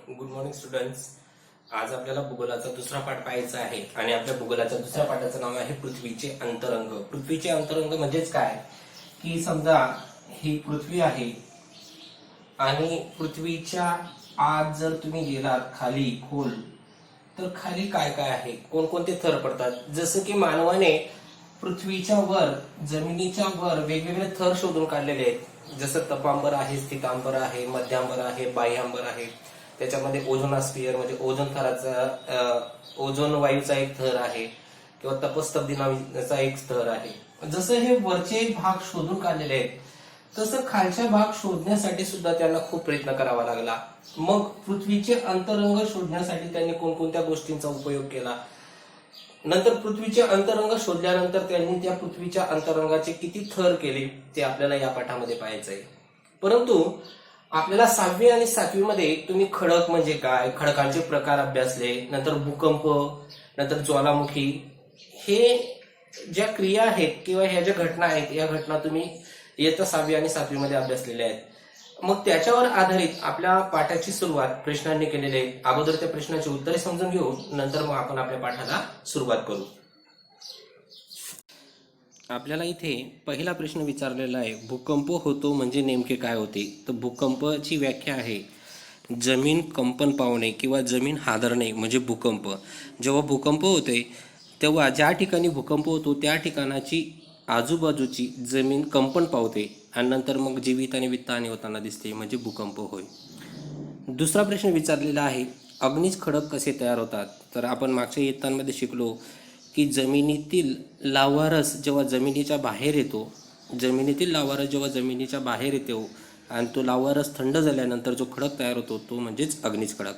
Good morning students. आज आपल्याला भूगोलाचा दुसरा पाठ पाहायचा आहे आणि आपल्या भूगोलाच्या दुसऱ्या पाठाचं नाव आहे पृथ्वीचे अंतरंग. पृथ्वीचे अंतरंग म्हणजेच काय की समजा ही पृथ्वी आहे आणि पृथ्वीच्या आत जर तुम्ही गेलात खाली खोल तर खाली काय काय आहे, कोणकोणते थर पडतात. जसं की मानवाने पृथ्वीच्या वर जमिनीच्या वर वेगवेगळे थर शोधून काढलेले आहेत. जसं तपांबर आहे, स्थितांबर आहे, मध्यांबर आहे, बाह्यांबर आहे. त्याच्यामध्ये ओझोनॉस्फिअर म्हणजे ओझोन थराचा ओझोन वायूचा एक थर आहे किंवा तपस्तब्धी नावाचा एक थर आहे. जसं हे वरचे भाग शोधून काढलेले आहेत तसं खालच्या भाग शोधण्यासाठी सुद्धा त्यांना खूप प्रयत्न करावा लागला. मग पृथ्वीचे अंतरंग शोधण्यासाठी त्यांनी कोणकोणत्या गोष्टींचा उपयोग केला. नंतर पृथ्वीचे अंतरंग शोधल्यानंतर त्यांनी त्या पृथ्वीच्या अंतरंगाचे किती थर केले ते आपल्याला या पाठामध्ये पाहायचं आहे. परंतु आपल्याला 6वी आणि 7वी मध्ये तुम्ही खडक म्हणजे काय, खडकांचे प्रकार अभ्यासले, नंतर भूकंप, नंतर ज्वालामुखी, हे ज्या क्रिया आहेत किंवा ह्या ज्या घटना आहेत या घटना तुम्ही इयत्ता 6वी आणि 7वी मध्ये अभ्यासलेल्या आहेत. मग त्याच्यावर आधारित आपल्या पाठाची सुरुवात प्रश्नांनी केलेली आहे. अगोदर त्या प्रश्नाची उत्तरे समजून घेऊ, नंतर मग आपण आपल्या पाठाला सुरुवात करू. आपल्याला इथे पहिला प्रश्न विचारलेला आहे, भूकंप होतो म्हणजे नेमके काय होते. तर भूकंपाची व्याख्या आहे जमीन कंपन पावणे किंवा जमीन हादरणे म्हणजे भूकंप. जेव्हा भूकंप होते तेव्हा ज्या ठिकाणी भूकंप होतो त्या ठिकाणाची आजूबाजूची जमीन कंपन पावते आणि नंतर मग जीवित आणि वित्त हानी होताना दिसते म्हणजे भूकंप होय. दुसरा प्रश्न विचारलेला आहे, अग्नीज खडक कसे तयार होतात. तर आपण मागच्या इयत्तांमध्ये शिकलो की जमिनीतील लाव्हारस जेव्हा जमिनीच्या बाहेर येतो, जमिनीतील लाव्हारस जेव्हा जमिनीच्या बाहेर येतो आणि तो लाव्हारस थंड झाल्यानंतर जो खडक तयार होतो तो म्हणजेच अग्नीज खडक.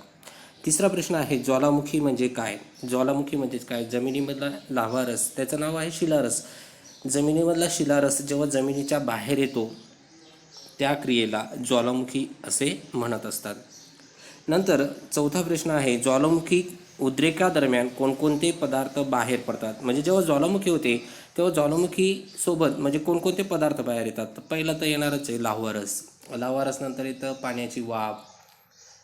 तिसरा प्रश्न आहे, ज्वालामुखी म्हणजे काय. ज्वालामुखी म्हणजेच काय, जमिनीमधला लाव्हारस, त्याचं नाव आहे शिलारस. जमिनीमधला शिलारस जेव्हा जमिनीच्या बाहेर येतो त्या क्रियेला ज्वालामुखी असे म्हणत असतात. नंतर चौथा प्रश्न आहे, ज्वालामुखी उद्रेकादरम्यान कोणकोणते पदार्थ बाहेर पडतात. म्हणजे जेव्हा ज्वालामुखी होते तेव्हा ज्वालामुखी सोबत म्हणजे कोणकोणते पदार्थ बाहेर येतात. तर पहिला तर येणारच आहे लाव्हारस. लाव्हारस नंतर येतं पाण्याची वाफ,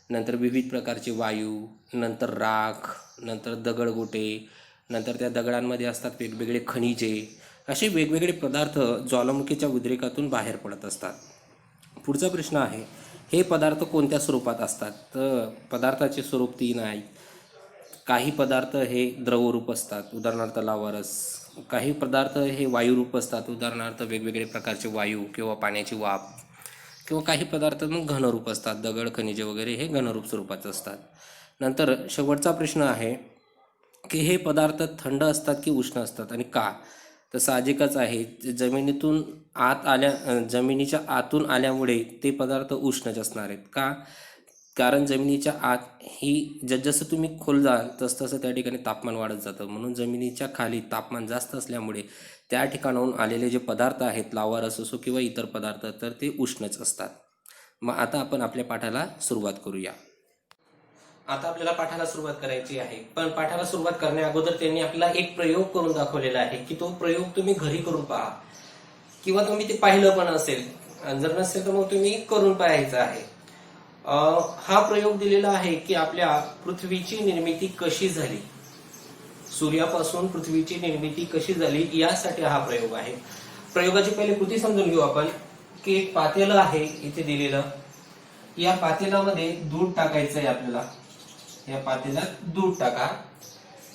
नंतर विविध प्रकारचे वायू, नंतर राख, नंतर दगडगोटे, नंतर त्या दगडांमध्ये असतात वेगवेगळे खनिजे. असे वेगवेगळे पदार्थ ज्वालामुखीच्या उद्रेकातून बाहेर पडत असतात. पुढचा प्रश्न आहे, हे पदार्थ कोणत्या स्वरूपात असतात. तर पदार्थाचे स्वरूप 3 आहेत. काही पदार्थ हे द्रवरूप असतात, उदाहरणार्थ लाव्हारस. काही पदार्थ हे वायुरूप असतात, उदाहरणार्थ वेगवेगळे प्रकारचे वायू किंवा पाण्याची वाफ. किंवा काही पदार्थ मग घनरूप असतात, दगड खनिजे वगैरे हे घनरूप स्वरूपाचे असतात. नंतर शेवटचा प्रश्न आहे की हे पदार्थ थंड असतात की उष्ण असतात आणि का. तर साहजिकच आहे, जमिनीतून जमिनीच्या आतून आल्यामुळे ते पदार्थ उष्णच असणार आहेत. का, कारण जमिनीच्या आत ही जसं तुम्ही खोल जाल तसं त्या ठिकाणी तापमान वाढत जातं. म्हणून जमिनीच्या खाली तापमान जास्त असल्यामुळे त्या ठिकाणाहून आलेले जे पदार्थ आहेत, लाव्हारस असो किंवा इतर पदार्थ, तर ते उष्णच असतात. मग आता आपण आपल्या पाठाला सुरुवात करूया. आता आपल्याला पाठाला सुरुवात करायची आहे, पण पाठाला सुरुवात करण्या अगोदर त्यांनी आपल्याला एक प्रयोग करून दाखवलेला आहे की तो प्रयोग तुम्ही घरी करून पहा किंवा तुम्ही ते पाहिलं पण असेल, जर नसेल तर मग तुम्ही करून पाहायचं आहे. हा प्रयोग दिलेला आहे की आपल्या पृथ्वीची निर्मिती कशी झाली, सूर्यापासून पृथ्वीची निर्मिती कशी झाली यासाठी हा प्रयोग आहे. प्रयोगाची पहिले कृती समजून घेऊ आपण. की एक पातेलं आहे इथे दिलेलं, या पातेल्यामध्ये दूध टाकायचं आहे आपल्याला. या पातेल्यात दूध टाका.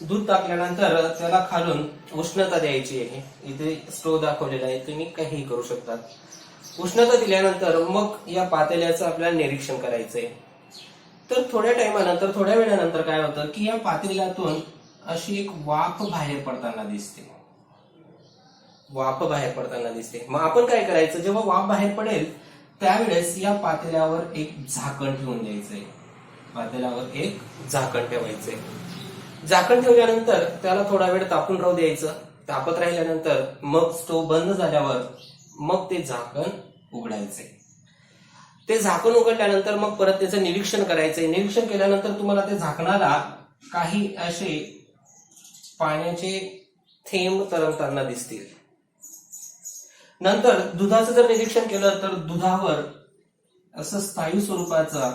दूध टाकल्यानंतर त्याला खालून उष्णता द्यायची आहे. इथे स्टोव दाखवलेला आहे, तुम्ही काहीही करू शकता. उष्णता दिल्यानंतर मग या पातेल्याचं आपल्याला निरीक्षण करायचंय. तर थोड्या टाइमानंतर, थोड्या वेळानंतर काय होतं की या पातेल्यातून अशी एक वाफ बाहेर पडताना दिसते. वाफ बाहेर पडताना दिसते. मग आपण काय करायचं, जेव्हा वाफ बाहेर पडेल त्यावेळेस या पातेल्यावर एक झाकण ठेवून द्यायचंय. पातेल्यावर एक झाकण ठेवायचंय. झाकण ठेवल्यानंतर त्याला थोडा वेळ तापून राहू द्यायचं. तापत राहिल्यानंतर मग स्टोव्ह बंद झाल्यावर मग ते झाकण उघडायचंय. ते झाकण उघडल्यानंतर मग परत त्याचं निरीक्षण करायचंय. निरीक्षण केल्यानंतर तुम्हाला ते झाकणाला काही असे पाण्याचे थेंब तरंगताना दिसतील. नंतर दुधाचं जर निरीक्षण केलं तर दुधावर असं स्थायी स्वरूपाचा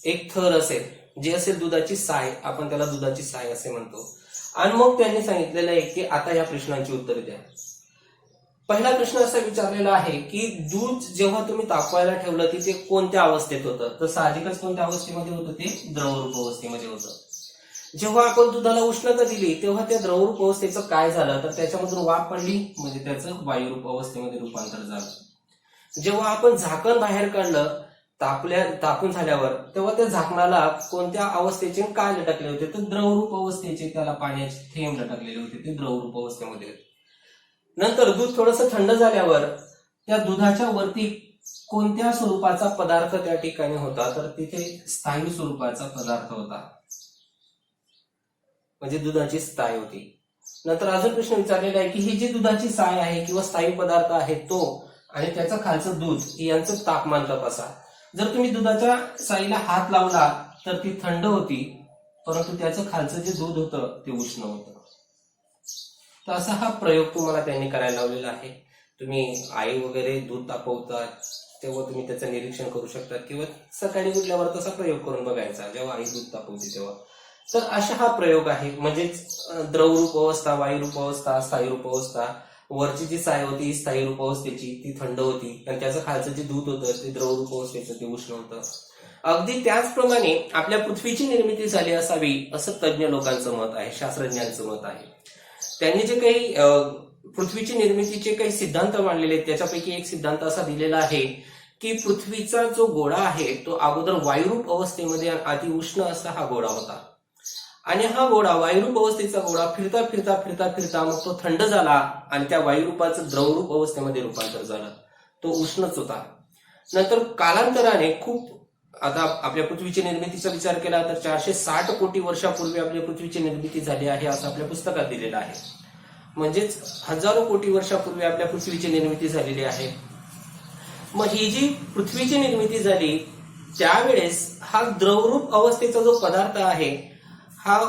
एक थर असेल, जे असेल दुधाची साय, आपण त्याला दुधाची साय असे म्हणतो. आणि मग त्यांनी सांगितलेलं आहे की आता या प्रश्नांची उत्तर द्या. पहिला प्रश्न असा विचारलेला आहे की दूध जेव्हा तुम्ही तापवायला ठेवलं की ते कोणत्या अवस्थेत होतं? तर साहजिकच कोणत्या अवस्थेमध्ये होतं? ते द्रवरूप अवस्थेमध्ये होतं. जेव्हा आपण दुधाला उष्णता दिली तेव्हा त्या द्रवरूप अवस्थेचं काय झालं? तर त्याच्यामधून वाफ पडली, म्हणजे त्याचं वायुरूप अवस्थेमध्ये रूपांतर झालं. जेव्हा आपण झाकण बाहेर काढलं तापून झाल्यावर, तेव्हा त्या झाकणाला कोणत्या अवस्थेचे काय लटकले होते? तर द्रवरूप अवस्थेचे त्याला पाण्याचे थेंब लटकलेले होते, ते द्रवरूप अवस्थेमध्ये होते. नंतर दूध थोडंसं थंड झाल्यावर त्या दुधाच्या वरती कोणत्या स्वरूपाचा पदार्थ त्या ठिकाणी होता? तर तिथे स्थायी स्वरूपाचा पदार्थ होता, म्हणजे दुधाची साय होती. नंतर अजून प्रश्न विचारलेला आहे की ही जी दुधाची साय आहे किंवा स्थायी पदार्थ आहे तो आणि त्याचं खालचं दूध यांचं तापमान तपासा. जर तुम्ही दुधाच्या साईला हात लावला तर ती थंड होती, परंतु त्याचं खालचं जे दूध होतं ते उष्ण होतं. तर असा हा प्रयोग तुम्हाला त्यांनी करायला लावलेला आहे. तुम्ही आई वगैरे दूध तापवतात तेव्हा तुम्ही त्याचं निरीक्षण करू शकता, किंवा सकाळी उठल्यावर तसा प्रयोग करून बघायचा जेव्हा आई दूध तापवते तेव्हा. तर अशा हा प्रयोग आहे, म्हणजेच द्रवरूप अवस्था, वायुरूप अवस्था, स्थायीरूप अवस्था. वरची जी साय होती ही स्थायी रूप अवस्थेची, ती थंड होती, आणि त्याचं खालचं जे दूध होतं ते द्रवरूप अवस्थेचं, ते उष्ण होतं. अगदी त्याचप्रमाणे आपल्या पृथ्वीची निर्मिती झाली असावी असं तज्ज्ञ लोकांचं मत आहे, शास्त्रज्ञांचं मत आहे. त्यांनी जे काही पृथ्वीची निर्मितीचे काही सिद्धांत मांडलेले आहेत त्याच्यापैकी एक सिद्धांत असा दिलेला आहे की पृथ्वीचा जो गोळा आहे तो अगोदर वायुरूप अवस्थेमध्ये अतिउष्ण असा हा गोळा होता, आणि हा गोळा, वायुरूप अवस्थेचा गोळा, फिरता फिरता फिरता फिरता मग तो थंड झाला आणि त्या वायुरूपाचं द्रवरूप अवस्थेमध्ये रूपांतर झालं, तो उष्णच होता. नंतर कालांतराने खूप, आता आपल्या पृथ्वीची निर्मितीचा विचार केला तर 460 कोटी वर्षापूर्वी आपल्या पृथ्वीची निर्मिती झाली आहे असं आपल्या पुस्तकात दिलेलं आहे. म्हणजेच हजारो कोटी वर्षापूर्वी आपल्या पृथ्वीची निर्मिती झालेली आहे. मग ही जी पृथ्वीची निर्मिती झाली त्यावेळेस हा द्रवरूप अवस्थेचा जो पदार्थ आहे हा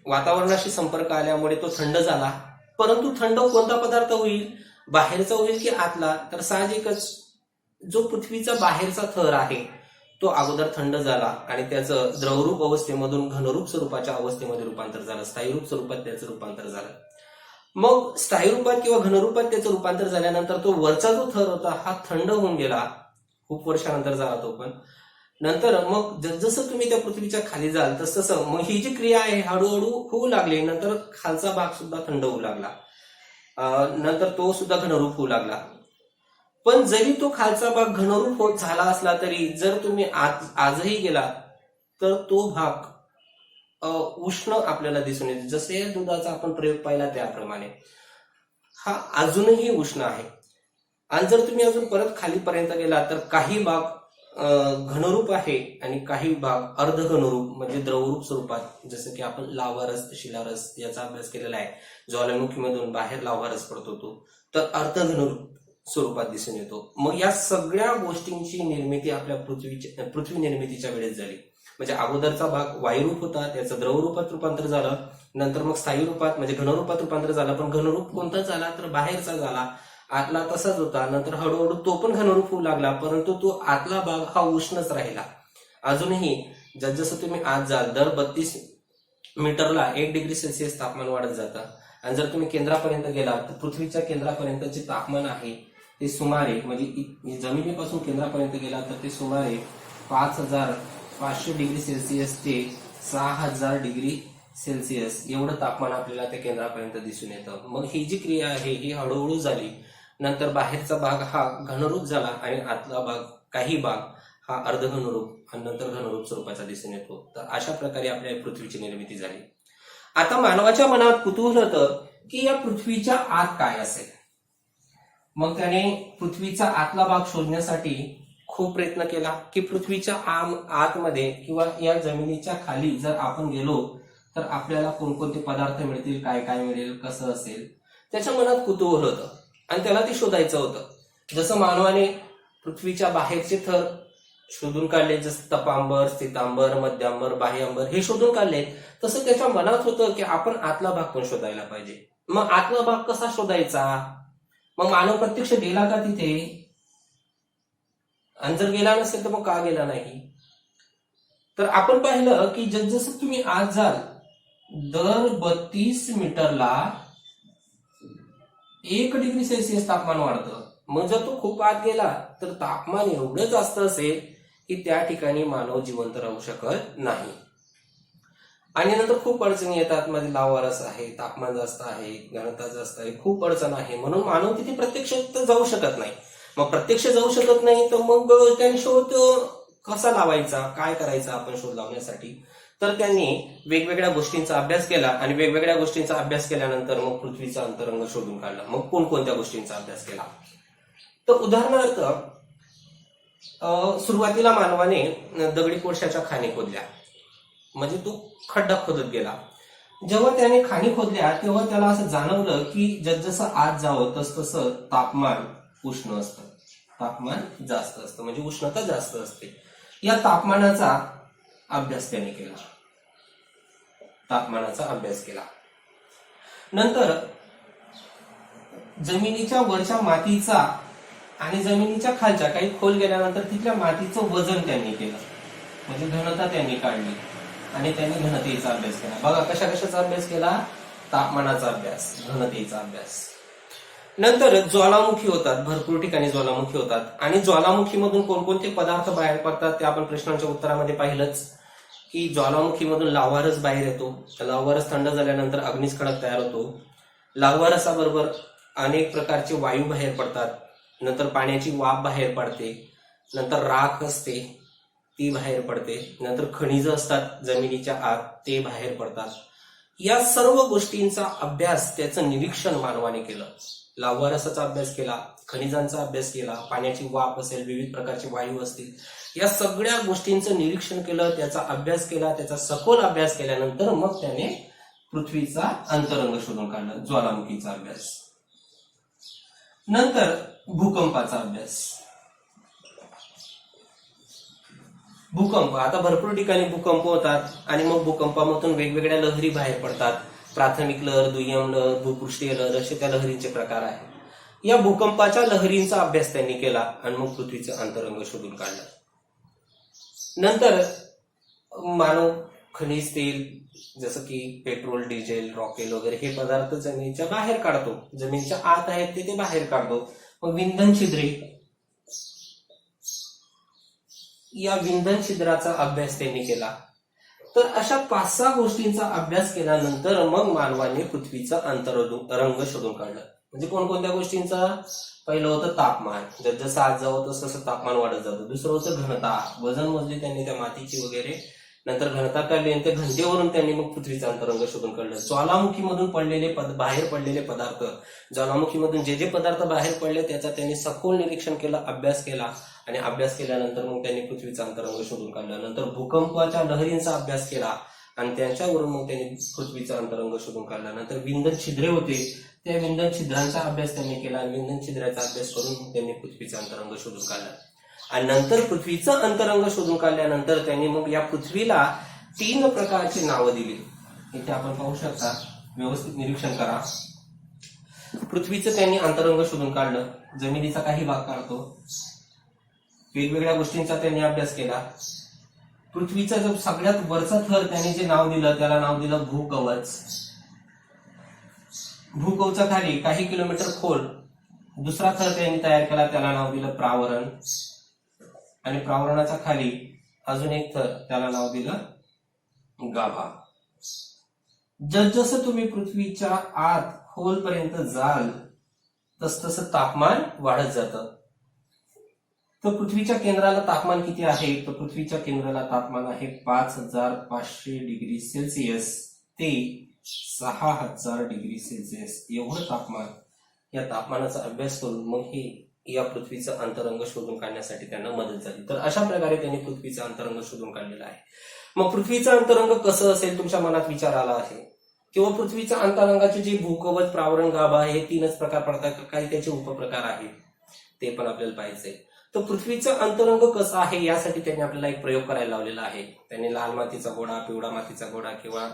वातावरणाशी संपर्क आल्यामुळे तो थंड झाला. परंतु थंड कोणता पदार्थ होईल? बाहेरचा होईल की आतला? तर साहजिकच जो पृथ्वीचा बाहेरचा थर आहे तो अगोदर थंड झाला आणि त्याचं द्रवरूप अवस्थेमधून घनरूप स्वरूपाच्या अवस्थेमध्ये रूपांतर झालं, स्थायीरूप स्वरूपात त्याचं रूपांतर झालं. मग स्थायी रूपात किंवा घनरूपात त्याचं रूपांतर झाल्यानंतर तो वरचा जो थर होता हा थंड होऊन गेला, खूप वर्षानंतर झाला तो पण. नंतर मग जसं तुम्ही त्या पृथ्वीच्या खाली जाल तसं मग ही जी क्रिया आहे हळूहळू होऊ लागली. नंतर खालचा भाग सुद्धा थंड होऊ लागला, नंतर तो सुद्धा घनरूप होऊ लागला. पण जरी तो खालचा भाग घनरूप होत झाला असला तरी जर तुम्ही आजही गेला तर तो भाग उष्ण आपल्याला दिसून येतो. जसे दुधाचा आपण प्रयोग पाहिला त्याप्रमाणे हा अजूनही उष्ण आहे. आणि जर तुम्ही अजून परत खालीपर्यंत गेला तर काही भाग घनरूप आहे आणि काही भाग अर्धघनरूप म्हणजे द्रवरूप स्वरूपात, जसं की आपण लाव्हारस, शिलारस याचा अभ्यास केलेला आहे. ज्वालामुखीमधून बाहेर लाव्हारस पडतो तो, तर अर्धघनरूप स्वरूपात दिसून येतो. मग या सगळ्या गोष्टींची निर्मिती आपल्या पृथ्वी निर्मितीच्या वेळेस झाली. म्हणजे अगोदरचा भाग वायुरूप होता, त्याचं द्रवरूपात रूपांतर झालं, नंतर मग स्थायी रूपात म्हणजे घनरूपात रूपांतर झालं. पण घनरूप कोणता झाला? तर बाहेरचा झाला. आतला तसाच होता, नंतर हळूहळू तो पण घनरूप होऊ लागला, परंतु तो आतला भाग हा उष्णच राहिला. अजूनही जसं तुम्ही आत जाल दर 32 मीटरला 1 डिग्री सेल्सिअस तापमान वाढत जातं. आणि जर तुम्ही केंद्रापर्यंत गेला तर पृथ्वीच्या केंद्रापर्यंत जे तापमान आहे ते सुमारे, म्हणजे जमिनीपासून केंद्रापर्यंत गेला तर ते सुमारे 5500 डिग्री सेल्सिअस ते 6000 डिग्री सेल्सिअस एवढं तापमान आपल्याला त्या केंद्रापर्यंत दिसून येतं. मग ही जी क्रिया आहे ही हळूहळू झाली. नंतर बाहेरचा भाग हा घनरूप झाला आणि आतला भाग, काही भाग हा अर्धघनरूप आणि नंतर घनरूप स्वरूपाचा दिसून येतो. तर अशा प्रकारे आपल्या पृथ्वीची निर्मिती झाली. आता मानवाच्या मनात कुतूहल होतं की या पृथ्वीच्या आत काय असेल. मग त्याने पृथ्वीचा आतला भाग शोधण्यासाठी खूप प्रयत्न केला की पृथ्वीच्या आतमध्ये किंवा या जमिनीच्या खाली जर आपण गेलो तर आपल्याला कोणकोणते पदार्थ मिळतील, काय काय मिळेल, कसं असेल. त्याच्या मनात कुतूहल होतं आणि त्याला ते शोधायचं होतं. जसं मानवाने पृथ्वीच्या बाहेरचे थर शोधून काढले, जसं तपांबर, स्थितांबर, मध्यांबर, बाह्यांबर हे शोधून काढले, तसं त्याच्या मनात होतं की आपण आतला भाग पण शोधायला पाहिजे. मग आतला भाग कसा शोधायचा? मग मानव प्रत्यक्ष गेला का तिथे? आणि जर गेला नसेल तर मग का गेला नाही? तर आपण पाहिलं की जसं तुम्ही आज जाल दर 32 मीटरला 1 डिग्री सेल्सिअस तापमान वाढतं. मग जर तो खूप आत गेला तर तापमान एवढं जास्त असेल की त्या ठिकाणी मानव जिवंत राहू शकत नाही. आणि नंतर खूप अडचणी येतात, मध्ये लावारस आहे, तापमान जास्त आहे, घनता जास्त आहे, खूप अडचण आहे, म्हणून मानव तिथे प्रत्यक्ष जाऊ शकत नाही. मग प्रत्यक्ष जाऊ शकत नाही तर मग त्यांनी शोध कसा लावायचा, काय करायचा आपण शोध लावण्यासाठी. तर त्यांनी वेगवेगळ्या गोष्टींचा अभ्यास केला आणि वेगवेगळ्या गोष्टींचा अभ्यास केल्यानंतर मग पृथ्वीचा अंतरंग शोधून काढला. मग कोणकोणत्या गोष्टींचा अभ्यास केला. तर उदाहरणार्थ सुरुवातीला मानवाने दगडी कोळशाच्या खाणी खोदल्या, म्हणजे तो खड्डा खोदत गेला. जेव्हा त्याने खाणी खोदल्या तेव्हा त्याला असं जाणवलं की जसजसं आत जावं तसतसं तापमान उष्ण असतं, तापमान जास्त असतं, म्हणजे उष्णता जास्त असते. या तापमानाचा अभ्यास त्याने केला, तापमानाचा अभ्यास केला. नंतर जमिनीच्या वरच्या मातीचा आणि जमिनीच्या खालच्या काही खोल गेल्यानंतर तिथल्या मातीचं वजन त्यांनी केलं, म्हणजे घनता त्यांनी काढली आणि त्यांनी घनतेचा अभ्यास केला. बघा कशा कशाचा अभ्यास केला, तापमानाचा अभ्यास, घनतेचा अभ्यास. नंतर ज्वालामुखी होतात, भरपूर ठिकाणी ज्वालामुखी होतात आणि ज्वालामुखीमधून कोणकोणते पदार्थ बाहेर पडतात ते आपण प्रश्नांच्या उत्तरामध्ये पाहिलंच की ज्वालामुखीमधून लाव्हारस बाहेर येतो. लाव्हारस थंड झाल्यानंतर अग्निस्खळग तयार होतो. लाव्हारसाबरोबर अनेक प्रकारचे वायू बाहेर पडतात. नंतर पाण्याची वाफ बाहेर पडते. नंतर राख असते ती बाहेर पडते. नंतर खनिज असतात जमिनीच्या आत ते बाहेर पडतात. या सर्व गोष्टींचा अभ्यास, त्याचं निरीक्षण मानवाने केलं. लाव्हारसाचा अभ्यास केला, खनिजांचा अभ्यास केला, पाण्याची वाफ असेल, विविध प्रकारचे वायू असतील, या सगळ्या गोष्टींचं निरीक्षण केलं, त्याचा अभ्यास केला. त्याचा सखोल अभ्यास केल्यानंतर मग त्याने पृथ्वीचा अंतरंग शोधून काढला, ज्वालामुखीचा अभ्यास. नंतर भूकंपाचा अभ्यास. भूकंप, आता भरपूर ठिकाणी भूकंप होतात आणि मग भूकंपामधून वेगवेगळ्या लहरी बाहेर पडतात. प्राथमिक लहर, दुय्यम लहर, भूपृष्ठीय लहर असे त्या लहरींचे प्रकार आहेत. या भूकंपाच्या लहरींचा अभ्यास त्यांनी केला आणि मग पृथ्वीचं अंतरंग शोधून काढलं. नंतर मानव खनिज तेल जसं की पेट्रोल, डिझेल, रॉकेल वगैरे हे पदार्थ जमिनीच्या बाहेर काढतो, जमिनीच्या आत आहेत ते बाहेर काढतो. मग विंधन छिद्रे, या विंधन छिद्राचा अभ्यास त्यांनी केला. तर अशा 5-6 गोष्टींचा अभ्यास केल्यानंतर मग मानवाने पृथ्वीचा अंतरंग शोधून काढलं. म्हणजे कोणकोणत्या गोष्टींचा, पहिलं होतं तापमान, जसं आत जावं तसं तापमान वाढत जातं. दुसरं होतं घनता, वजन मोजले त्यांनी त्या मातीची वगैरे. नंतर घनता काढली आणि त्या घनतेवरून त्यांनी मग पृथ्वीचा अंतरंग शोधून काढलं. ज्वालामुखीमधून पडलेले बाहेर पडलेले पदार्थ, ज्वालामुखीमधून जे जे पदार्थ बाहेर पडले त्याचा त्यांनी सखोल निरीक्षण केलं, अभ्यास केला आणि अभ्यास केल्यानंतर मग त्यांनी पृथ्वीचा अंतरंग शोधून काढला. नंतर भूकंपाच्या लहरींचा अभ्यास केला आणि त्यांच्यावरून मग त्यांनी पृथ्वीचा अंतरंग शोधून काढला. नंतर विंधन छिद्रे होते, त्या विंधन छिद्रांचा अभ्यास त्यांनी केला आणि विंधन छिद्राचा अभ्यास करून त्यांनी पृथ्वीचा अंतरंग शोधून काढला. आणि नंतर पृथ्वीचं अंतरंग शोधून काढल्यानंतर त्यांनी मग या पृथ्वीला 3 प्रकारची नावं दिली. इथे आपण पाहू शकता, व्यवस्थित निरीक्षण करा. पृथ्वीचं त्यांनी अंतरंग शोधून काढलं, जमिनीचा काही भाग काढतो, वेगवेगळ्या गोष्टींचा त्यांनी अभ्यास केला. पृथ्वीचा जो सगळ्यात वरचा थर त्यांनी जे नाव दिलं त्याला नाव दिलं भूकवच. भूकवचा खाली काही किलोमीटर खोल दुसरा थर त्यांनी तयार केला, त्याला नाव दिलं प्रावरण. आणि प्रावरणाच्या खाली अजून एक थर, त्याला नाव दिलं गाभा. जसजसं तुम्ही पृथ्वीच्या आत खोलपर्यंत जाल तसतसं तापमान वाढत जातं. तर पृथ्वीच्या केंद्राला तापमान किती आहे, तर पृथ्वीच्या केंद्राला तापमान आहे 5500 डिग्री सेल्सिअस ते 6000 डिग्री सेल्सिअस एवढं तापमान. या तापमानाचा अभ्यास करून मग हे या पृथ्वीचं अंतरंग शोधून काढण्यासाठी त्यांना मदत झाली. तर अशा प्रकारे त्यांनी पृथ्वीचं अंतरंग शोधून काढलेलं आहे. मग पृथ्वीचं अंतरंग कसं असेल तुमच्या मनात विचार आला आहे, किंवा पृथ्वीच्या अंतरंगाचे जे भूकवच, प्रावरण, गाभा हे 3च प्रकार पडतात, काही त्याचे उपप्रकार आहेत ते पण आपल्याला पाहायचंय. तर पृथ्वीचं अंतरंग कसं आहे यासाठी त्यांनी आपल्याला एक प्रयोग करायला लावलेला आहे. त्यांनी लाल मातीचा गोळा, पिवळा मातीचा गोळा किंवा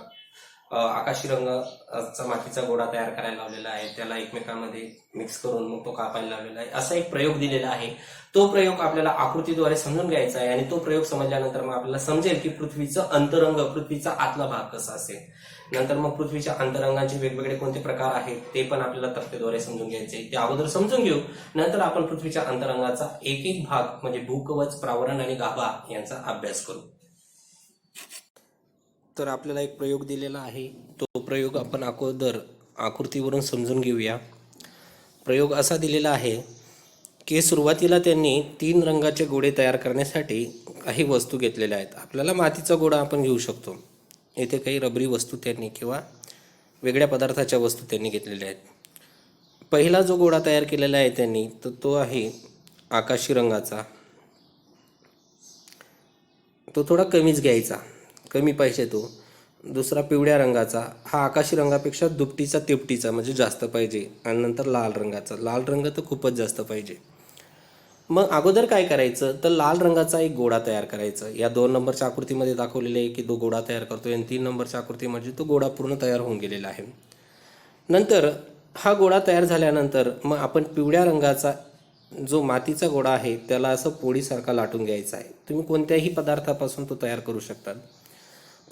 आकाशी रंगाचा मातीचा गोळा तयार करायला लावलेला आहे, त्याला एकमेकांमध्ये मिक्स करून मग तो कापायला लावलेला आहे. असा एक प्रयोग दिलेला आहे. तो प्रयोग आपल्याला आकृतीद्वारे समजून घ्यायचा आहे आणि तो प्रयोग समजल्यानंतर मग आपल्याला समजेल की पृथ्वीचं अंतरंग, पृथ्वीचा आतला भाग कसा असेल. नंतर मग पृथ्वीच्या अंतरंगाचे वेगवेगळे कोणते प्रकार आहेत ते पण आपल्याला तक्तेद्वारे समजून घ्यायचे. ते अगोदर समजून घेऊ, नंतर आपण पृथ्वीच्या अंतरंगाचा एक एक भाग म्हणजे भूकवच, प्रावरण आणि गाभा यांचा अभ्यास करू. तर आपल्याला एक प्रयोग दिलेला आहे, तो प्रयोग आपण अगोदर आकृतीवरून समजून घेऊया. प्रयोग असा दिलेला आहे की सुरुवातीला त्यांनी 3 रंगाचे गोळे तयार करण्यासाठी काही वस्तू घेतलेल्या आहेत. आपल्याला मातीचा गोळा आपण घेऊ शकतो. येथे काही रबरी वस्तू त्यांनी किंवा वेगळ्या पदार्थाच्या वस्तू त्यांनी घेतलेल्या आहेत. पहिला जो गोळा तयार केलेला आहे त्यांनी तो आहे आकाशी रंगाचा. तो थोडा कमीच घ्यायचा, कमी पाहिजे तो. दुसरा पिवळ्या रंगाचा, हा आकाशी रंगापेक्षा दुपटीचा तिपटीचा म्हणजे जास्त पाहिजे. आणि नंतर लाल रंगाचा, लाल रंग तर खूपच जास्त पाहिजे. मग अगोदर काय करायचं तर लाल रंगाचा एक गोळा तयार करायचा. या 2 नंबरच्या आकृतीमध्ये दाखवलेले आहे की तो गोळा तयार करतोय आणि 3 नंबरच्या आकृतीमध्ये तो गोळा पूर्ण तयार होऊन गेलेला आहे. नंतर हा गोळा तयार झाल्यानंतर मग आपण पिवळ्या रंगाचा जो मातीचा गोळा आहे त्याला असं पोळीसारखा लाटून घ्यायचा आहे. तुम्ही कोणत्याही पदार्थापासून तो तयार करू शकता.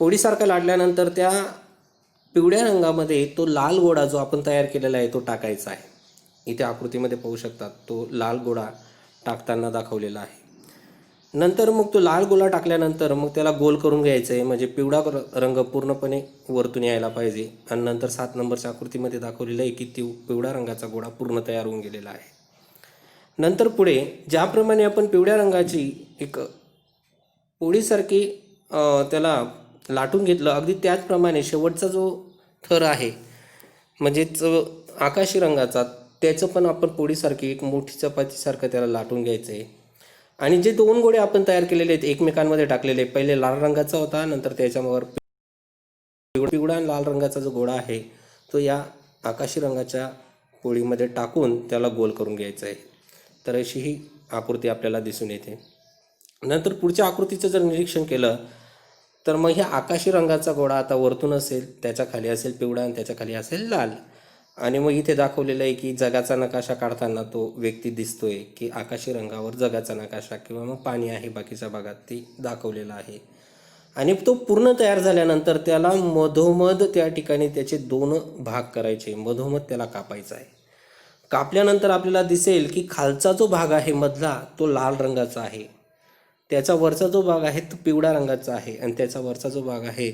पोळीसारखा लाटल्यानंतर त्या पिवळ्या रंगामध्ये तो लाल गोळा जो आपण तयार केलेला आहे तो टाकायचा आहे. इथे आकृतीमध्ये पाहू शकतात तो लाल गोळा टाकताना दाखवलेला आहे. नंतर मग तो लाल गोळा टाकल्यानंतर मग त्याला गोल करून घ्यायचं आहे, म्हणजे पिवळा रंग पूर्णपणे वरतून यायला पाहिजे. आणि नंतर 7 नंबरच्या आकृतीमध्ये दाखवलेलं आहे की पिवळ्या रंगाचा गोळा पूर्ण तयार होऊन गेलेला आहे. नंतर पुढे ज्याप्रमाणे आपण पिवळ्या रंगाची एक पोळीसारखी त्याला लाटून घेतलं, अगदी त्याचप्रमाणे शेवटचा जो थर आहे म्हणजेच आकाशी रंगाचा, त्याचं पण आपण पोळीसारखी एक मोठी चपातीसारखं त्याला लाटून घ्यायचं आहे. आणि जे 2 गोळे आपण तयार केलेले आहेत एकमेकांमध्ये टाकलेले, पहिले लाल रंगाचा होता, नंतर त्याच्यावर पिवळा आणि लाल रंगाचा जो गोळा आहे तो या आकाशी रंगाच्या पोळीमध्ये टाकून त्याला गोल करून घ्यायचा आहे. तर अशी ही आकृती आपल्याला दिसून येते. नंतर पुढच्या आकृतीचं जर निरीक्षण केलं तर मग ह्या आकाशी रंगाचा गोळा आता वरतून असेल, त्याच्या खाली असेल पिवळा आणि त्याच्या खाली असेल लाल. आणि मग इथे दाखवलेलं आहे की जगाचा नकाशा काढताना तो व्यक्ती दिसतोय की आकाशी रंगावर जगाचा नकाशा किंवा मग पाणी आहे बाकीच्या भागात ते दाखवलेलं आहे. आणि तो पूर्ण तयार झाल्यानंतर त्याला मधोमध त्या ठिकाणी त्याचे 2 भाग करायचे, मधोमध त्याला कापायचा आहे. कापल्यानंतर आपल्याला दिसेल की खालचा जो भाग आहे मधला तो लाल रंगाचा आहे, त्याचा वरचा जो भाग आहे तो पिवळ्या रंगाचा आहे आणि त्याचा वरचा जो भाग आहे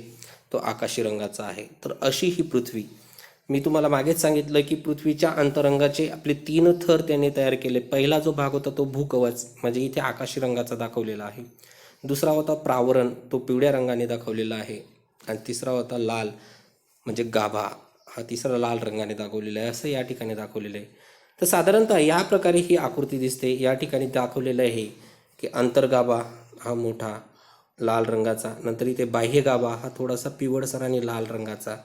तो आकाशी रंगाचा आहे. तर अशी ही पृथ्वी. मी तुम्हाला मागेच सांगितलं की पृथ्वीच्या अंतरंगाचे आपले 3 थर त्याने तयार केले. पहिला जो भाग होता तो भूकवच म्हणजे इथे आकाशी रंगाचा दाखवलेला आहे. दुसरा होता प्रावरण, तो पिवळ्या रंगाने दाखवलेला आहे. आणि तिसरा होता लाल म्हणजे गाभा, हा तिसरा लाल रंगाने दाखवलेला आहे. असं या ठिकाणी दाखवलेलं आहे. तर साधारणतः या प्रकारे ही आकृती दिसते. या ठिकाणी दाखवलेलं आहे की अंतर्गाभा हा मोठा लाल रंगाचा, नंतर इथे बाह्य गाभा हा थोडासा पिवळसर आणि लाल रंगाचा.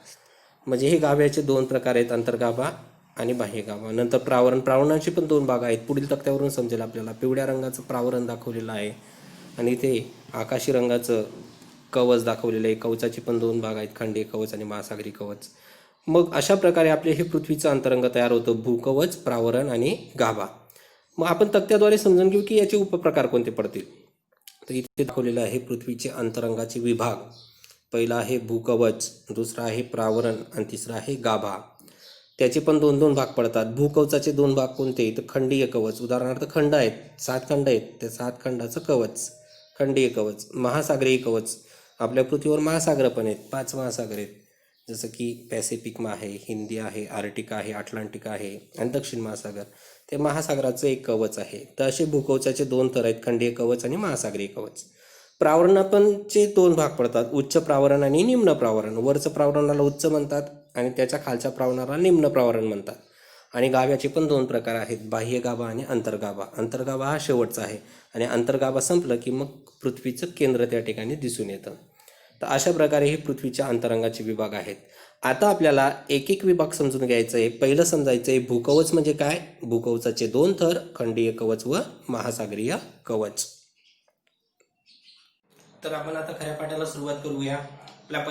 म्हणजे हे गाभ्याचे 2 प्रकार आहेत, अंतर्गाभा आणि बाह्य गाभा. नंतर प्रावरण, प्रावरणाचे पण 2 भाग आहेत. पुढील तक्त्यावरून समजेल आपल्याला. पिवळ्या रंगाचं प्रावरण दाखवलेलं आहे आणि इथे आकाशी रंगाचं कवच दाखवलेलं आहे. कवचाचे पण 2 भाग आहेत, खंडीय कवच आणि महासागरी कवच. मग अशा प्रकारे आपले हे पृथ्वीचं अंतरंग तयार होतं, भूकवच, प्रावरण आणि गाभा. मग आपण तक्त्याद्वारे समजून घेऊ की याचे उपप्रकार कोणते पडतील. तर इथे दाखवलेलं आहे पृथ्वीचे अंतरंगाचे विभाग. पहिला आहे भूकवच, दुसरा आहे प्रावरण आणि तिसरा आहे गाभा. त्याचे पण 2-2 भाग पडतात. भूकवचाचे 2 भाग कोणते तर खंडीय कवच, उदाहरणार्थ खंड आहेत, 7 खंड आहेत, त्या 7 खंडाचं कवच खंडीय कवच. महासागरीय कवच, आपल्या पृथ्वीवर महासागर पण आहेत, 5 महासागर आहेत, जसं की पॅसिफिक आहे, हिंदी आहे, आर्टिक आहे, अटलांटिक आहे आणि दक्षिण महासागर. ते महासागराचं एक कवच आहे. तर असे भूकवचाचे 2 थर आहेत, खंडीय कवच आणि महासागरीय कवच. प्रावरणापणचे 2 भाग पडतात, उच्च प्रावरण आणि निम्न प्रावरण. वरचं प्रावरणाला उच्च म्हणतात आणि त्याच्या खालच्या प्रावरणाला निम्न प्रावरण म्हणतात. आणि गाभ्याचे पण 2 प्रकार आहेत, बाह्य गाभा आणि अंतर्गाभा. अंतर्गाभा हा शेवटचा आहे आणि अंतर्गाभा संपलं की मग पृथ्वीचं केंद्र त्या ठिकाणी दिसून येतं. तर अशा प्रकारे हे पृथ्वीच्या अंतरंगाचे विभाग आहेत. आता आपल्याला एक एक विभाग समजून घ्यायचं आहे. पहिलं समजायचं आहे भूकवच म्हणजे काय. भूकवचाचे 2 थर, खंडीय कवच व महासागरीय कवच. तर आपण आता खऱ्या पाठाला सुरुवात करूया. आपल्या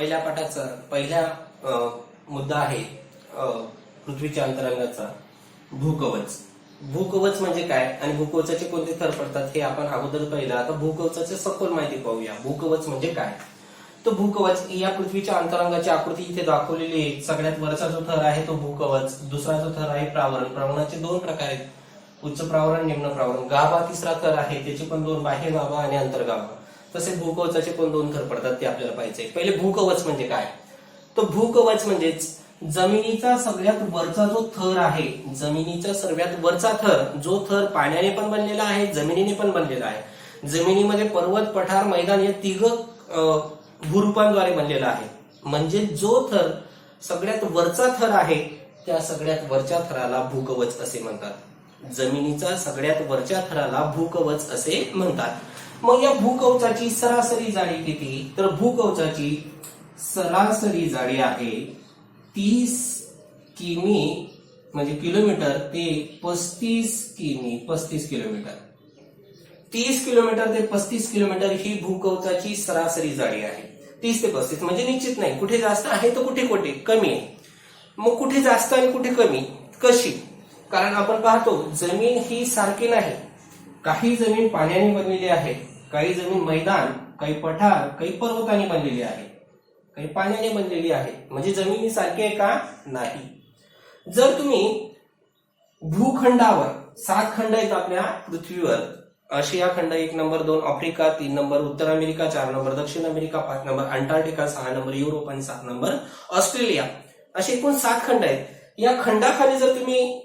पहिल्या मुद्दा आहे पृथ्वीच्या अंतरांगाचा, भूकवच. भूकवच म्हणजे काय आणि भूकवचाचे कोणते थर पडतात हे आपण अगोदर पाहिलं. आता भूकवचाची सखोल माहिती पाहूया. भूकवच म्हणजे काय? तो भूकवच या पृथ्वीच्या अंतरांगाची आकृती इथे दाखवलेली आहे. सगळ्यात वरचा जो थर आहे तो भूकवच, दुसरा जो थर आहे प्रावरण. प्रावरणाचे दोन प्रकार आहेत, उच्च प्रावरण, निम्न प्रावरण. गाभा तिसरा थर आहे, त्याचे पण दोन, बाह्य गाभा आणि अंतर्गाभा. तसे भूकवचाचे पण दोन थर पडतात, ते आपल्याला पाहिजे. पहिले भूकवच म्हणजे काय? तो भूकवच म्हणजेच जमिनीचा सगळ्यात वरचा जो थर आहे, जमिनीचा सर्वात वरचा थर, जो थर पाण्याने पण बनलेला आहे, जमिनीने पण बनलेला आहे. जमिनीमध्ये पर्वत, पठार, मैदान या तिघ भूरूपांद्वारे बनलेला आहे. म्हणजे जो थर सगळ्यात वरचा थर आहे, त्या सगळ्यात वरच्या थराला भूकवच असे म्हणतात. जमिनीचा सगळ्यात वरच्या थराला भूकवच असे म्हणतात. मग या भूकवचाची सरासरी जाडी किती? तर भूकवचाची सरासरी जाडी आहे 30 किमी म्हणजे किलोमीटर ते 35 किमी, 35 किलोमीटर. 30 किलोमीटर ते 35 किलोमीटर ही भूकवचाची सरासरी जाडी आहे. 30 ते 35 म्हणजे निश्चित नाही, कुठे जास्त आहे तर कुठे कुठे कमी आहे. मग कुठे जास्त आणि कुठे कमी कशी? कारण आपण पाहतो जमीन ही सारखी नाही. काही जमीन पाण्याने बनलेली आहे, काही जमीन मैदान, काही पठार, काही पर्वताने बनलेली आहे, काही पाण्याने बनलेली आहे. म्हणजे जमीन ही सारखी आहे का? नाही. जर तुम्ही भूखंडावर 7 खंड आहेत आपल्या पृथ्वीवर. आशिया खंड 1 नंबर, 2 आफ्रिका, 3 नंबर उत्तर अमेरिका, 4 नंबर दक्षिण America, 5 number Antarctica, 6 number Europe आणि 7 नंबर ऑस्ट्रेलिया. असे एकूण 7 खंड आहेत. या खंडाखाली जर तुम्ही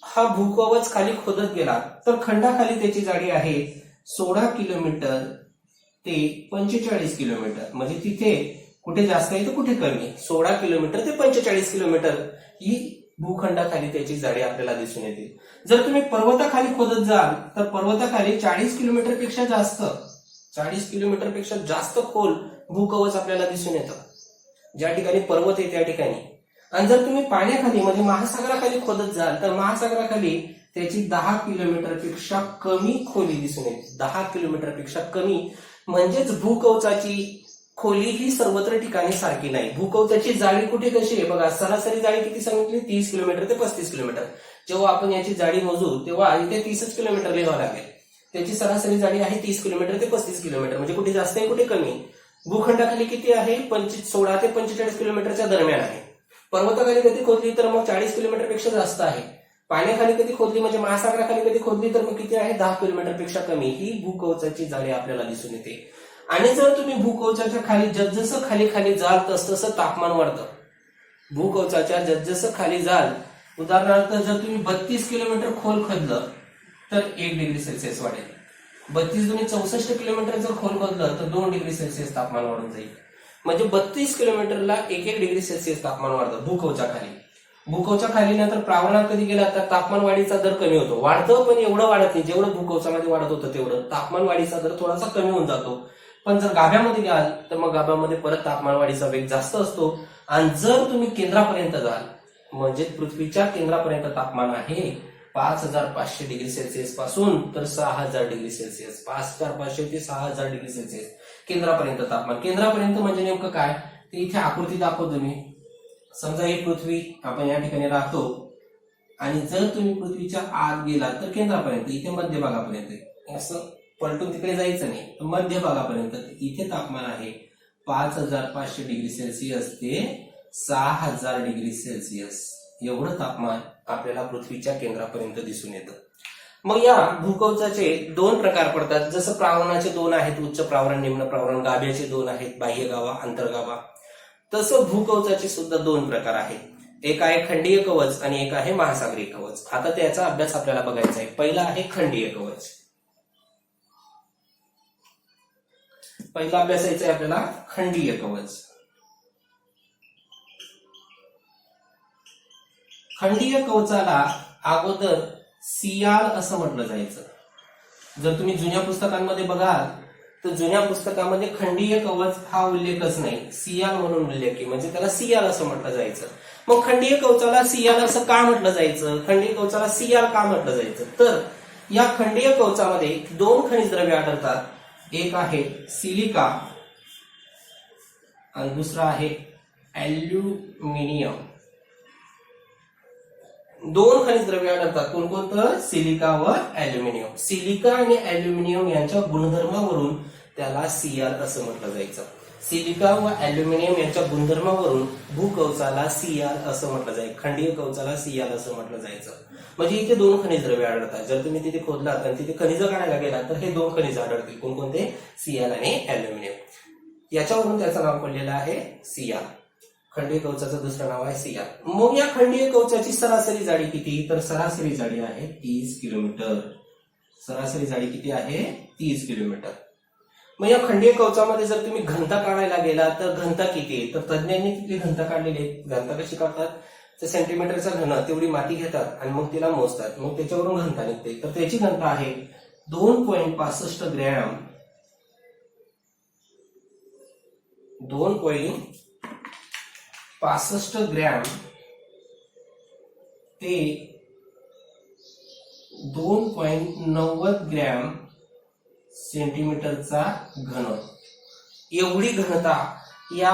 हा भूकवच खाली खोदत गेला तर खंडाखाली त्याची जाडी आहे 16 किलोमीटर ते 45 किलोमीटर. म्हणजे तिथे कुठे जास्त आहे तर कुठे कमी. 16 किलोमीटर ते 45 किलोमीटर ही भूखंडाखाली त्याची जाडी आपल्याला दिसून येते. जर तुम्ही पर्वताखाली खोदत जाल तर पर्वताखाली 40 किलोमीटर पेक्षा जास्त, 40 किलोमीटर पेक्षा जास्त खोल भूकवच आपल्याला दिसून येतं ज्या ठिकाणी पर्वत आहे त्या ठिकाणी. आणि जर तुम्ही पाण्याखाली म्हणजे महासागराखाली खोदत जाल तर महासागराखाली त्याची 10 किलोमीटर पेक्षा कमी खोली दिसून येते. 10 किलोमीटर पेक्षा कमी. म्हणजेच भूकवचाची खोली ही सर्वत्र ठिकाणी सारखी नाही. भूकवचाची जाडी कुठे कशी आहे बघा. सरासरी जाडी किती सांगितली? 30 किलोमीटर ते 35 किलोमीटर. जेव्हा आपण याची जाडी मोजू तेव्हा इथे 30 किलोमीटर लिहावं लागेल. त्याची सरासरी जाडी आहे 30 किलोमीटर ते 35 किलोमीटर. म्हणजे कुठे जास्त आहे कुठे कमी. भूखंडाखाली किती आहे? 16 ते 45 किलोमीटरच्या दरम्यान आहे. पर्वताखाली कधी खोदली तर मग 40 किलोमीटर पेक्षा जास्त आहे. पाण्याखाली कधी खोदली म्हणजे महासागराखाली कधी खोदली तर मग किती आहे? 10 किलोमीटर पेक्षा कमी. ही भूकवचाची जाडी आपल्याला दिसून येते. आणि जर तुम्ही भूकवचाच्या खाली जसजसं खाली खाली जाल तसतसं तापमान वाढतं. भूकवचाच्या जसजसं खाली जाल, उदाहरणार्थ जर तुम्ही 32 किलोमीटर खोल खोदलं तर 1 डिग्री सेल्सिअस वाढेल. 32 दुनी 64 किलोमीटर जर खोल खोदलं तर 2 डिग्री सेल्सिअस तापमान वाढून जाईल. म्हणजे 32 किलोमीटरला 1 डिग्री सेल्सिअस तापमान वाढतं भूकवच्या खाली. भूकवच्या खाली नंतर प्रावरणात कधी गेला तर तापमान वाढीचा दर कमी होतो. वाढतं पण एवढं वाढत नाही. जेवढं भूकवचामध्ये वाढत होतं तेवढं तापमान वाढीचा दर थोडासा कमी होऊन जातो. पण जर गाभ्यामध्ये घ्याल तर मग गाभ्यामध्ये परत तापमान वाढीचा वेग जास्त असतो. आणि जर तुम्ही केंद्रापर्यंत जाल म्हणजे पृथ्वीच्या केंद्रापर्यंत तापमान आहे 5500 डिग्री सेल्सिअस पासून तर 6000 डिग्री सेल्सिअस. 5500 ते 6000 डिग्री सेल्सिअस केंद्रापर्यंत तापमान. केंद्रापर्यंत म्हणजे नेमकं काय ते इथे आकृती दाखवतो मी. समजा ही पृथ्वी, आपण या ठिकाणी राहतो आणि जर तुम्ही पृथ्वीच्या आत गेलात तर केंद्रापर्यंत, इथे मध्यभागापर्यंत, असं पलटून तिकडे जायचं नाही, मध्यभागापर्यंत इथे तापमान आहे 5500 डिग्री सेल्सिअस ते 6000 डिग्री सेल्सिअस. एवढं तापमान आपल्याला पृथ्वीच्या केंद्रापर्यंत दिसून येतं. मग या भूकवचाचे 2 प्रकार पडतात. जसं प्रावरणाचे 2 आहेत, उच्च प्रावरण, निम्न प्रावरण. गाभ्याचे 2 आहेत, बाह्य गाभा, अंतर्गाभा. तसं भूकवचाचे सुद्धा 2 प्रकार आहेत. एक आहे खंडीय कवच आणि एक आहे महासागरीय कवच. आता त्याचा अभ्यास आपल्याला बघायचा आहे. पहिला आहे खंडीय कवच. पहिला अभ्यासायचा आहे आपल्याला खंडीय कवच. खंडीय कवचाला अगोदर सियाल असं म्हटलं जायचं. जर तुम्ही जुन्या पुस्तकांमध्ये बघाल तर जुन्या पुस्तकामध्ये खंडीय कवच हा उल्लेखच नाही, सियाल म्हणून उल्लेख आहे. म्हणजे त्याला सियाल असं म्हटलं जायचं. मग खंडीय कवचाला सियाल असं का म्हटलं जायचं? खंडीय कवचाला सियाल का म्हटलं जायचं? तर या खंडीय कवचामध्ये 2 खनिज द्रव्ये आढळतात. एक आहे सिलिका आणि दुसरा आहे ॲल्युमिनियम. दोन खनिज द्रव्य आढळतात, कोणकोणतं? सिलिका व ॲल्युमिनियम. सिलिका आणि ॲल्युमिनियम यांच्या गुणधर्मावरून त्याला Cl असं म्हटलं जायचं. सिलिका व ॲल्युमिनियम यांच्या गुणधर्मावरून भूकवचाला Cl असं म्हटलं जाईल, खंडीय कवचाला Cl असं म्हटलं जायचं. म्हणजे इथे दोन खनिज द्रव्य आढळतात. जर तुम्ही तिथे खोदलात आणि तिथे खनिज काढायला गेलात तर हे दोन खनिज आढळतील, कोणकोणते? Cl आणि ॲल्युमिनियम. याच्यावरून त्याचं नाव पडलेलं आहे Cl. खंडीय कवचाचं दुसरं नाव आहे Cl. मग या खंडीय कवचाची सरासरी जाडी किती? तर सरासरी जाडी आहे 30 किलोमीटर. सरासरी जाडी किती आहे? 30 किलोमीटर. मग या खंडीय कवचामध्ये जर तुम्ही घनता काढायला गेला तर घनता किती आहे? तर तज्ञांनी किती घनता काढलेली आहे. घनता कशी काढतात? तर सेंटीमीटरचा घन तेवढी माती घेतात आणि मग तिला मोजतात, मग त्याच्यावरून घनता निघते. तर त्याची घनता आहे 2.65 ग्रॅम. 2.65 ग्रॅम ते 2.90 ग्रॅम सेंटीमीटरचा घन. एवढी घनता या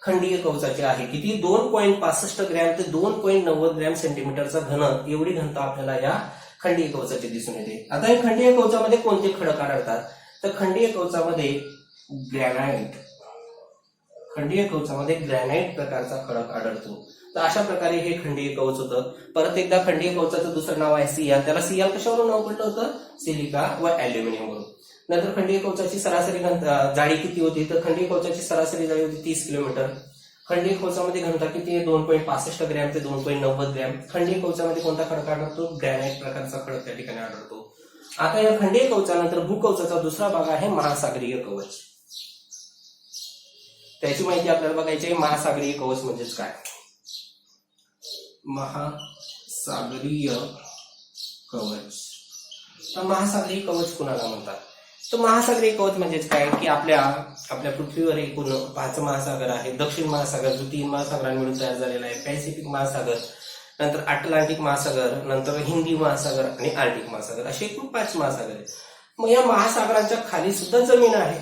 खंडीय कवचाची आहे. किती? 2.65 ग्रॅम ते 2.90 ग्रॅम सेंटीमीटरचा घन. एवढी घनता आपल्याला या खंडीय कवचाची दिसून येते. आता या खंडीय कवचामध्ये कोणते खडक आढळतात? तर खंडीय कवचामध्ये ग्रॅनाइट. खंडीय कवचामध्ये ग्रॅनाइट प्रकारचा खडक आढळतो. तर अशा प्रकारे हे खंडीय कवच होतं. परत एकदा खंडीय कवचाचं दुसरं नाव आहे Cl. त्याला Cl कशावरून नाव पडलं होतं? सिलिका व ॲल्युमिनियम वरून. नंतर खंडीय कवचाची सरासरी जाडी किती होती? तर खंडीय कवचाची सरासरी जाडी होती 30 किलोमीटर. खंडीय कवचामध्ये घनता किती आहे? 2.65 ग्रॅम ते 2.90 ग्रॅम. खंडीय कवचामध्ये कोणता खडक आढळतो? ग्रॅनाइट प्रकारचा खडक त्या ठिकाणी आढळतो. आता या खंडीय कवचानंतर भूकवचाचा दुसरा भाग आहे महासागरीय कवच. त्याची माहिती आपल्याला बघायची आहे. महासागरीय कवच म्हणजेच काय? महासागरीय कवच. तर महासागरीय कवच कुणाला म्हणतात? तर महासागरीय कवच म्हणजेच काय की आपल्या पृथ्वीवर एकूण 5 महासागर आहेत. दक्षिण महासागर जो 3 महासागरांमिळून तयार झालेला आहे, पॅसिफिक महासागर, नंतर अटलांटिक महासागर, नंतर हिंदी महासागर आणि आर्टिक महासागर, असे एकूण 5 महासागर आहेत. मग या महासागरांच्या खाली सुद्धा जमीन आहे.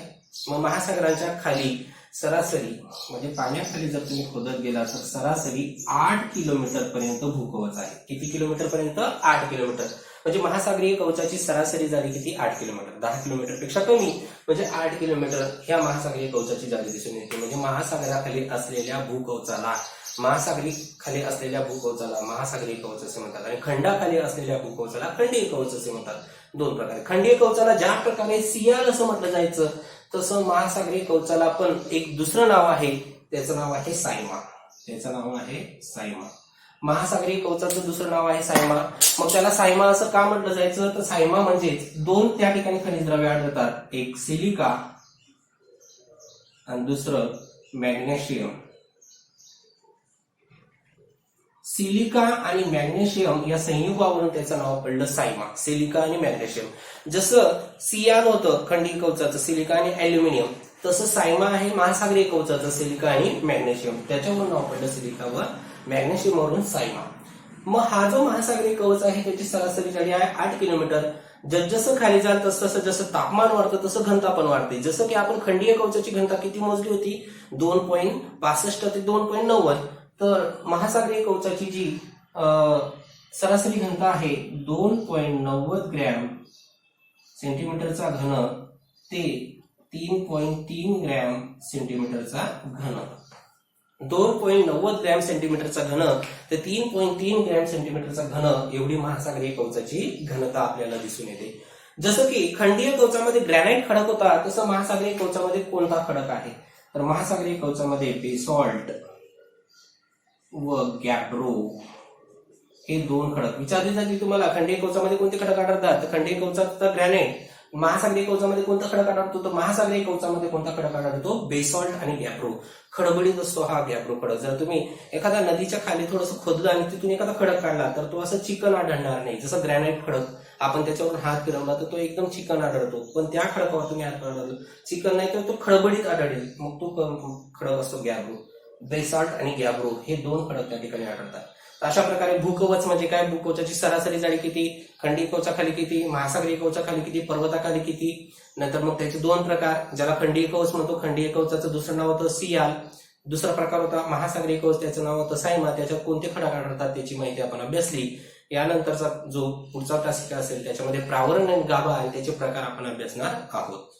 मग महासागरांच्या खाली सरासरी म्हणजे पाण्याखाली जर तुम्ही खोदत गेला तर सरासरी 8 किलोमीटर पर्यंत भूकवच आहे. किती किलोमीटर पर्यंत? 8 किलोमीटर. म्हणजे महासागरीय कवचाची सरासरी जाडी किती? 8 किलोमीटर. 10 किलोमीटर पेक्षा कमी म्हणजे 8 किलोमीटर ह्या महासागरीय कवचाची जाडी दिसून येते. म्हणजे महासागराखाली असलेल्या भूकवचाला महासागरी असलेल्या भूकवचाला महासागरीय कवच असे म्हणतात आणि खंडाखाली असलेल्या भूकवचाला खंडीय कवच असे म्हणतात. दोन प्रकारे. खंडीय कवचाला ज्या प्रकारे Cl असं म्हटलं जायचं तसं महासागरीय कवचाला पण एक दुसरं नाव आहे, त्याचं नाव आहे सायमा. त्याचं नाव आहे सायमा. महासागरीय कवचाचं दुसरं नाव आहे सायमा. मग त्याला सायमा असं का म्हटलं जायचं? तर सायमा म्हणजेच दोन त्या ठिकाणी खनिज द्रव्य आढळतात, एक सिलिका आणि दुसरं मॅग्नेशियम. सिलिका आणि मॅग्नेशियम या संयुगावरून त्याचं नाव पडलं सायमा. सिलिका आणि मॅग्नेशियम. जसं Cl होतं खंडीय कवचाचं सिलिका आणि ॲल्युमिनियम, तसं सायमा आहे महासागरीय कवचाचं सिलिका आणि मॅग्नेशियम. त्याच्यावरून नाव पडलं सिलिका व मॅग्नेशियम वरून सायमा. मग हा जो महासागरीय कवच आहे त्याची सरासरी जाडी आहे 8 किलोमीटर. जसं खाली जाल तसं जसं तापमान वाढतं तसं घनता पण वाढते. जसं की आपण खंडीय कवचाची घनता किती मोजली होती? 2.65 ते 2.90. तर महासागरीय कवचाची जी सरासरी घनता आहे 2.90 ग्रॅम सेंटीमीटरचा घन ते 3.3 ग्रॅम सेंटीमीटरचा घन. 2.90 ग्रॅम सेंटीमीटरचा घन ते 3.3 ग्रॅम सेंटीमीटरचा घन एवढी महासागरीय कवचाची घनता आपल्याला दिसून येते. जसं की खंडीय कवचामध्ये ग्रॅनाइट खडक होता तसं महासागरीय कवचामध्ये कोणता खडक आहे? तर महासागरीय कवचामध्ये बेसॉल्ट व गॅब्रो हे दोन खडक विचारले जातील तुम्हाला. खंडीय कवचामध्ये कोणते खडक आढळतात? तर खंडीय कवचात ग्रॅनाइट. महासागरीय कवचामध्ये कोणता खडक आढळतो? तर महासागरीय कवचामध्ये कोणता खडक आढळतो? बेसॉल्ट आणि गॅब्रो. खडबडीत असतो हा गॅब्रो खडक. जर तुम्ही एखाद्या नदीच्या खाली थोडंसं खोदलं आणि तिथून एखादा खडक काढला तर तो असं चिकन आढळणार नाही. जसं ग्रॅनाइट खडक आपण त्याच्यावरून हात फिरवला तर तो एकदम चिकन आढळतो, पण त्या खडकावर तुम्ही हात फिरवला चिकन नाही तर तो खडबडीत आढळेल. मग तो खडक असतो गॅब्रो. बेसॉल्ट आणि गॅब्रो हे दोन खडक त्या ठिकाणी आढळतात. अशा प्रकारे भूकवच म्हणजे काय? भूकवचाची सरासरी जाडी किती? खंडीय कवचाखाली किती? महासागरीय कवचाखाली किती? पर्वताखाली किती? नंतर मग त्याचे दोन प्रकार, ज्याला खंडीय कवच म्हणतो. खंडीय कवचाचं दुसरं नाव होतं Cl, दुसरा प्रकार होता महासागरीय कवच, त्याचं नाव होतं सायमा, त्याच्यात कोणते खडक आढळतात त्याची माहिती आपण अभ्यासली. यानंतरचा जो पुढचा तासिका असेल त्याच्यामध्ये प्रावरण आणि गाभा आणि त्याचे प्रकार आपण अभ्यासणार आहोत.